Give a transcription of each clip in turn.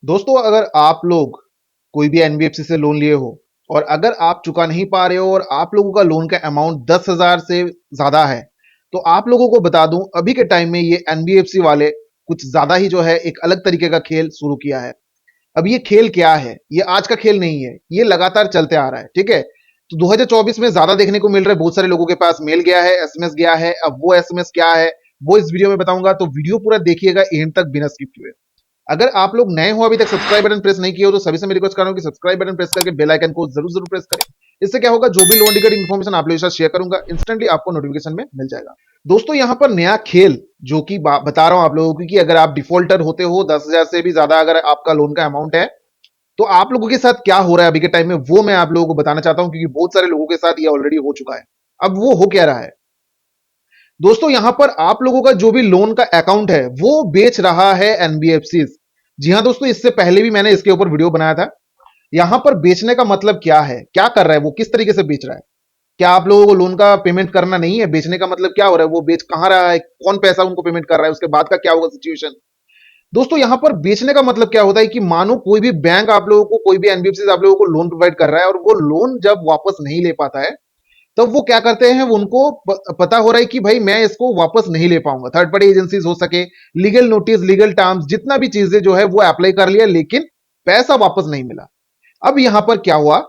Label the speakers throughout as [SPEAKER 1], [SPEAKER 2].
[SPEAKER 1] दोस्तों, अगर आप लोग कोई भी एनबीएफसी से लोन लिए हो और अगर आप चुका नहीं पा रहे हो और आप लोगों का लोन का अमाउंट 10,000 से ज्यादा है, तो आप लोगों को बता दूं, अभी के टाइम में ये एनबीएफसी वाले कुछ ज्यादा ही जो है एक अलग तरीके का खेल शुरू किया है। अब ये खेल क्या है? ये आज का खेल नहीं है, ये लगातार चलते आ रहा है। ठीक है, तो 2024 में ज्यादा देखने को मिल रहा है। बहुत सारे लोगों के पास मेल गया है, एसएमएस गया है। अब वो एसएमएस क्या है वो इस वीडियो में बताऊंगा, तो वीडियो पूरा देखिएगा एंड तक बिना स्किप किए। अगर आप लोग नए हो, अभी तक सब्सक्राइब बटन प्रेस नहीं किए हो, तो सभी से मैं रिक्वेस्ट कर रहा हूं कि सब्सक्राइब बटन प्रेस करके बेल आइकन को जरूर जरूर प्रेस करें। इससे क्या होगा, जो भी लोन रिलेटेड इन्फॉर्मेशन आप लोगों के साथ शेयर करूंगा, इंस्टेंटली आपको नोटिफिकेशन में मिल जाएगा। दोस्तों, यहाँ पर नया खेल जो कि बता रहा हूं आप लोगों को, कि अगर आप डिफॉल्टर होते हो, 10,000 से भी ज्यादा अगर आपका लोन का अमाउंट है, तो आप लोगों के साथ क्या हो रहा है अभी के टाइम में, वो मैं आप लोगों को बताना चाहता हूं, क्योंकि बहुत सारे लोगों के साथ ये ऑलरेडी हो चुका है। अब वो हो क्या रहा है दोस्तों, यहां पर आप लोगों का जो भी लोन का अकाउंट है वो बेच रहा है एनबीएफसी। जी हां दोस्तों, इससे पहले भी मैंने इसके ऊपर वीडियो बनाया था। यहां पर बेचने का मतलब क्या है, क्या कर रहा है वो, किस तरीके से बेच रहा है? क्या आप लोगों को लोन का पेमेंट करना नहीं है? बेचने का मतलब क्या हो रहा है? वो बेच कहां रहा है, कौन पैसा उनको पेमेंट कर रहा है, उसके बाद का क्या होगा सिचुएशन? दोस्तों, यहां पर बेचने का मतलब क्या होता है कि मानो कोई भी बैंक आप लोगों को, कोई भी एनबीएफसी आप लोगों को लोन प्रोवाइड कर रहा है और वो लोन जब वापस नहीं ले पाता है, तब वो क्या करते हैं, उनको पता हो रहा है कि भाई मैं इसको वापस नहीं ले पाऊंगा। थर्ड पार्टी एजेंसीज हो सके, लीगल नोटिस, लीगल टर्म्स, जितना भी चीजें जो है वो अप्लाई कर लिया, लेकिन पैसा वापस नहीं मिला। अब यहां पर क्या हुआ,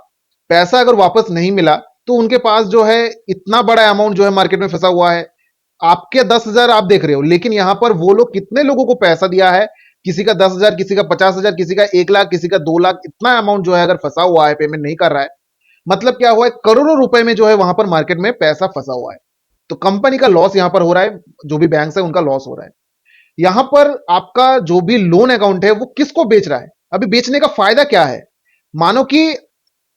[SPEAKER 1] पैसा अगर वापस नहीं मिला, तो उनके पास जो है इतना बड़ा अमाउंट जो है मार्केट में फंसा हुआ है। आपके 10,000 आप देख रहे हो, लेकिन यहां पर वो लोग कितने लोगों को पैसा दिया है? किसी का 10,000, किसी का 50,000, किसी का 1 लाख, किसी का 2 लाख, इतना अमाउंट जो है अगर फंसा हुआ है, पेमेंट नहीं कर रहा है, मतलब क्या हुआ है, करोड़ों रुपए में जो है वहां पर मार्केट में पैसा फंसा हुआ है। तो कंपनी का लॉस यहां पर हो रहा है, जो भी बैंक है उनका लॉस हो रहा है। यहां पर आपका जो भी लोन अकाउंट है वो किसको बेच रहा है? अभी बेचने का फायदा क्या है? मानो कि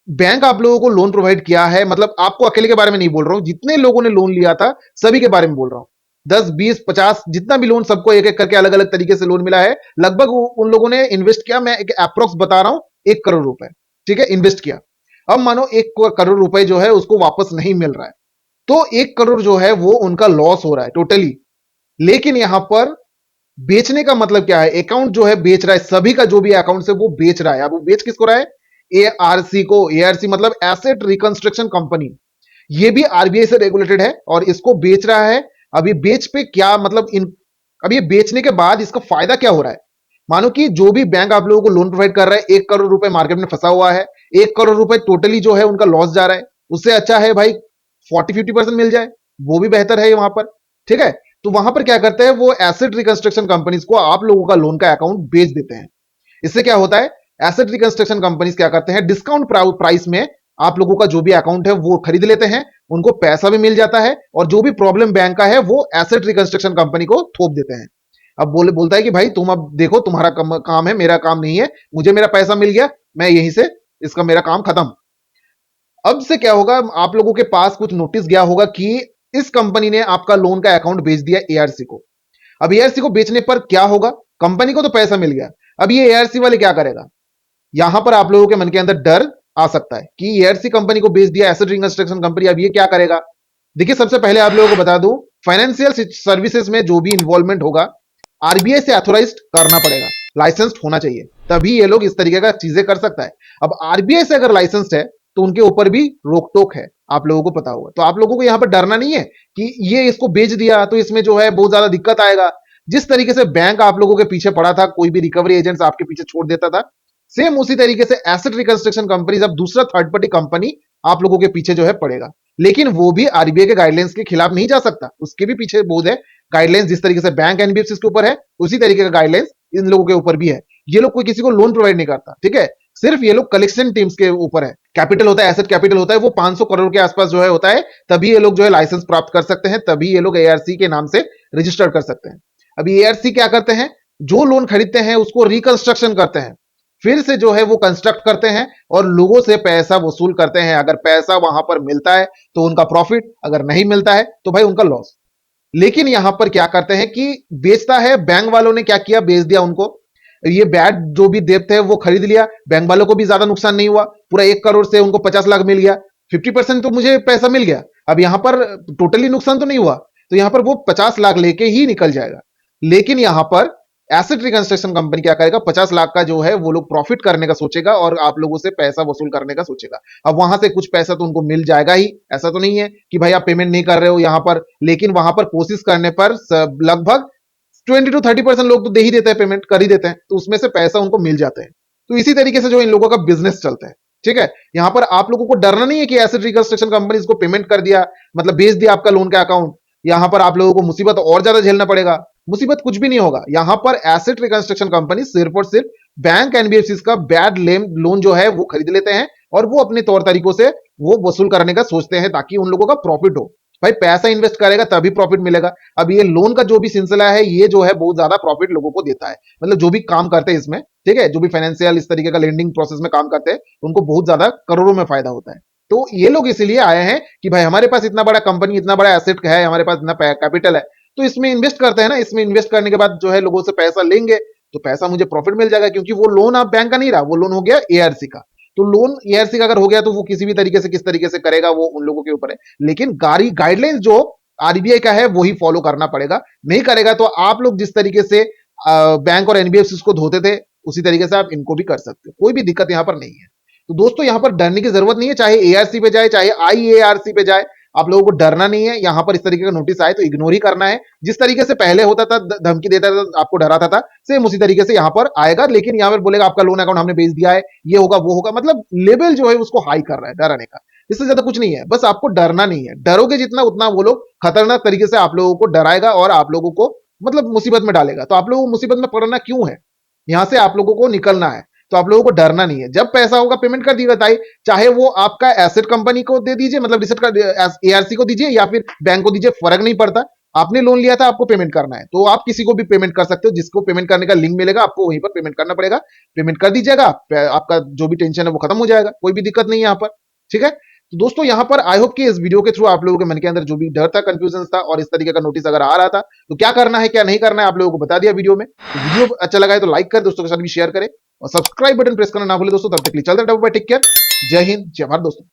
[SPEAKER 1] बैंक आप लोगों को लोन प्रोवाइड किया है, मतलब आपको अकेले के बारे में नहीं बोल रहा हूं, जितने लोगों ने लोन लिया था सभी के बारे में बोल रहा हूं। 10, 20, 50 जितना भी लोन, सबको एक एक करके अलग अलग तरीके से लोन मिला है। लगभग उन लोगों ने इन्वेस्ट किया, मैं एक अप्रोक्स बता रहा हूं, 1 करोड़ रुपए। ठीक है, इन्वेस्ट किया। अब मानो 1 करोड़ रुपए जो है उसको वापस नहीं मिल रहा है, तो 1 करोड़ जो है वो उनका लॉस हो रहा है टोटली। लेकिन यहां पर बेचने का मतलब क्या है? अकाउंट जो है बेच रहा है, सभी का जो भी अकाउंट है वो बेच रहा है। अब वो बेच किसको रहा है? एआरसी को। एआरसी मतलब एसेट रिकंस्ट्रक्शन कंपनी। ये भी आरबीआई से रेगुलेटेड है और इसको बेच रहा है। अब ये बेच पे क्या मतलब, इन अब ये बेचने के बाद इसका फायदा क्या हो रहा है? मानो कि जो भी बैंक आप लोगों को लोन प्रोवाइड कर रहा है, 1 करोड़ रुपए मार्केट में फंसा हुआ है, 1 करोड़ रुपए टोटली जो है उनका लॉस जा रहा है। उससे अच्छा है भाई 40-50% मिल जाए, वो भी बेहतर है वहां पर। ठीक है, तो वहां पर क्या करते हैं, वो एसेट रिकंस्ट्रक्शन कंपनीज को आप लोगों का लोन का अकाउंट बेच देते हैं। इससे क्या होता है, एसेट रिकंस्ट्रक्शन कंपनीज क्या करते हैं, डिस्काउंट प्राइस में आप लोगों का जो भी अकाउंट है वो खरीद लेते हैं, उनको पैसा भी मिल जाता है, और जो भी प्रॉब्लम बैंक का है वो एसेट रिकंस्ट्रक्शन कंपनी को थोप देते हैं। अब बोलता है कि भाई तुम अब देखो, तुम्हारा काम है, मेरा काम नहीं है, मुझे मेरा पैसा मिल गया, मैं यहीं से इसका मेरा काम खत्म। अब से क्या होगा, आप लोगों के पास कुछ नोटिस गया होगा कि इस कंपनी ने आपका लोन का अकाउंट बेच दिया एआरसी को। अब एआरसी को बेचने पर क्या होगा, कंपनी को तो पैसा मिल गया, अब ये एआरसी वाले क्या करेगा? यहां पर आप लोगों के मन के अंदर डर आ सकता है कि एआरसी कंपनी को बेच दिया एसेट रिकंस्ट्रक्शन कंपनी, अब ये क्या करेगा? देखिए, सबसे पहले आप लोगों को बता दूं, फाइनेंशियल सर्विसेज में जो भी इन्वॉल्वमेंट होगा, आरबीआई से ऑथोराइज्ड करना पड़ेगा, लाइसेंस्ड होना चाहिए, तभी ये लोग इस तरीके का चीजें कर सकता है। अब आरबीआई से अगर लाइसेंस्ड है, तो उनके ऊपर भी रोक टोक है, आप लोगों को पता होगा। तो आप लोगों को यहां पर डरना नहीं है कि ये इसको बेच दिया तो इसमें जो है बहुत ज्यादा दिक्कत आएगा। जिस तरीके से बैंक आप लोगों के पीछे पड़ा था, कोई भी रिकवरी एजेंट्स आपके पीछे छोड़ देता था, सेम उसी तरीके से एसेट रिकंस्ट्रक्शन कंपनीज, अब दूसरा थर्ड पार्टी कंपनी आप लोगों के पीछे जो है पड़ेगा। लेकिन वो भी आरबीआई के गाइडलाइंस के खिलाफ नहीं जा सकता, उसके भी पीछे बहुत है गाइडलाइंस। जिस तरीके से बैंक एनबीएफसी के ऊपर है, उसी तरीके का गाइडलाइंस इन लोगों के ऊपर भी है। ये लोग कोई किसी को लोन प्रोवाइड नहीं करता, ठीक है, सिर्फ ये लोग कलेक्शन टीम्स के ऊपर है। कैपिटल होता है, एसेट कैपिटल होता है, वो 500 करोड़ के आसपास जो है होता है, तभी ये लोग जो है लाइसेंस प्राप्त कर सकते हैं, तभी ये लोग एआरसी के नाम से रजिस्टर कर सकते हैं। अभी एआरसी क्या करते हैं, जो लोन खरीदते हैं उसको रिकंस्ट्रक्शन करते हैं, फिर से जो है वो कंस्ट्रक्ट करते हैं और लोगों से पैसा वसूल करते हैं। अगर पैसा वहां पर मिलता है तो उनका प्रॉफिट, अगर नहीं मिलता है तो भाई उनका लॉस। लेकिन यहां पर क्या करते हैं कि बेचता है, बैंक वालों ने क्या किया, बेच दिया उनको। ये बैड जो भी देते थे वो खरीद लिया, बैंक वालों को भी ज्यादा नुकसान नहीं हुआ, पूरा 1 करोड़ से उनको 50 लाख मिल गया, 50% तो मुझे पैसा मिल गया। अब यहां पर टोटली नुकसान तो नहीं हुआ, तो यहां पर वो 50 लाख लेके ही निकल जाएगा। लेकिन यहां पर एसेट रिकंस्ट्रक्शन कंपनी क्या करेगा, 50 लाख का जो है वो लोग प्रॉफिट करने का सोचेगा और आप लोगों से पैसा वसूल करने का सोचेगा। अब वहां से कुछ पैसा तो उनको मिल जाएगा ही, ऐसा तो नहीं है कि भाई आप पेमेंट नहीं कर रहे हो यहां पर, लेकिन वहां पर कोशिश करने पर लगभग 20 to 30% लोग तो दे ही देते हैं, पेमेंट कर ही देते हैं, तो उसमें से पैसा उनको मिल जाता है। तो इसी तरीके से जो इन लोगों का बिजनेस चलता है। ठीक है, यहां पर आप लोगों को डरना नहीं है कि एसेट रिकंस्ट्रक्शन कंपनी को पेमेंट कर दिया, मतलब भेज दिया आपका लोन का अकाउंट, यहां पर आप लोगों को मुसीबत और ज्यादा झेलना पड़ेगा। मुसीबत कुछ भी नहीं होगा, यहां पर एसेट रिकंस्ट्रक्शन कंपनी सिर्फ और सिर्फ बैंक एनबीएफसी का बैड लोन जो है वो खरीद लेते हैं और वो अपने तौर तरीकों से वो वसूल करने का सोचते हैं ताकि उन लोगों का प्रॉफिट हो। भाई पैसा इन्वेस्ट करेगा तभी प्रॉफिट मिलेगा। अब ये लोन का जो भी सिलसिला है ये जो है बहुत ज्यादा प्रॉफिट लोगों को देता है, मतलब जो भी काम करते हैं इसमें, ठीक है, जो भी फाइनेंशियल इस तरीके का लेंडिंग प्रोसेस में काम करते हैं उनको बहुत ज्यादा करोड़ों में फायदा होता है। तो ये लोग इसीलिए आए हैं कि भाई हमारे पास इतना बड़ा कंपनी, इतना बड़ा एसेट है, हमारे पास इतना कैपिटल है, तो इसमें इन्वेस्ट करते हैं ना, इसमें इन्वेस्ट करने के बाद जो है लोगों से पैसा लेंगे तो पैसा मुझे प्रॉफिट मिल जाएगा, क्योंकि वो लोन आप बैंक का नहीं रहा, वो लोन हो गया एआरसी का। तो लोन एआरसी का अगर हो गया तो वो किसी भी तरीके से किस तरीके से करेगा वो उन लोगों के ऊपर है, लेकिन गाड़ी गाइडलाइंस जो आरबीआई का है वही फॉलो करना पड़ेगा। नहीं करेगा तो आप लोग जिस तरीके से बैंक और एनबीएफसी को धोते थे उसी तरीके से आप इनको भी कर सकते हो, कोई भी दिक्कत यहां पर नहीं है। तो दोस्तों यहां पर डरने की जरूरत नहीं है, चाहे एआरसी पे जाए चाहे आईएआरसी पे जाए, आप लोगों को डरना नहीं है। यहां पर इस तरीके का नोटिस आए तो इग्नोर ही करना है, जिस तरीके से पहले होता था, धमकी देता था, आपको डराता था, सेम उसी तरीके से यहां पर आएगा, लेकिन यहां पर बोलेगा आपका लोन अकाउंट हमने भेज दिया है, ये होगा वो होगा, मतलब लेवल जो है उसको हाई कर रहा है डराने का। इससे ज्यादा कुछ नहीं है, बस आपको डरना नहीं है। डरोगे जितना उतना वो लोग खतरनाक तरीके से आप लोगों को डराएगा और आप लोगों को मतलब मुसीबत में डालेगा। तो आप लोगों को मुसीबत में पड़ना क्यों है, यहां से आप लोगों को निकलना है, तो आप लोगों को डरना नहीं है। जब पैसा होगा पेमेंट कर दिएगा, चाहे वो आपका एसेट कंपनी को दे दीजिए, मतलब रिसेट का एआरसी को दीजिए या फिर बैंक को दीजिए, फर्क नहीं पड़ता। आपने लोन लिया था, आपको पेमेंट करना है, तो आप किसी को भी पेमेंट कर सकते हो, जिसको पेमेंट करने का लिंक मिलेगा आपको वहीं पर पेमेंट करना पड़ेगा। पेमेंट कर दीजिएगा, आपका जो भी टेंशन है वो खत्म हो जाएगा, कोई भी दिक्कत नहीं है यहाँ पर। ठीक है, तो दोस्तों यहाँ पर आई होप कि इस वीडियो के थ्रू आप लोगों के मन के अंदर जो भी डर था, कंफ्यूजन था और इस तरीके का नोटिस अगर आ रहा था तो क्या करना है क्या नहीं करना है आप लोगों को बता दिया वीडियो में। तो वीडियो अच्छा लगा है तो लाइक कर, दोस्तों के साथ भी शेयर करें और सब्सक्राइब बटन प्रेस करना ना भूले दोस्तों। तब तक के लिए चलते रहो, टेक केयर, जय हिंद जय भारत दोस्तों।